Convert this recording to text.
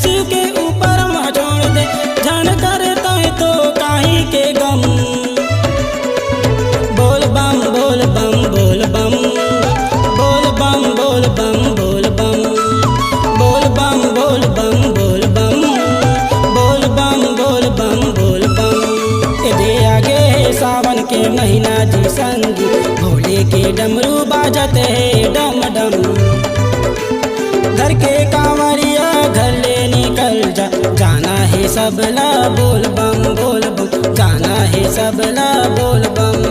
शिव के ऊपर माँ छोड़ दे, जान करता है तो काहे के गम। बोल बम बोल बम बोल बम, बोल बम बोल बम बोल बम, बोल बम बोल बम बोल बम, बोल बम बोल बम बोल बम। दे आगे सावन के महीना जी संगी, भोले के डमरू बाजते है डम डम। घर के कांवरिया घर ले निकल जा, जाना है सबला बोल बम बोल बम, जाना है सबला बोल बम।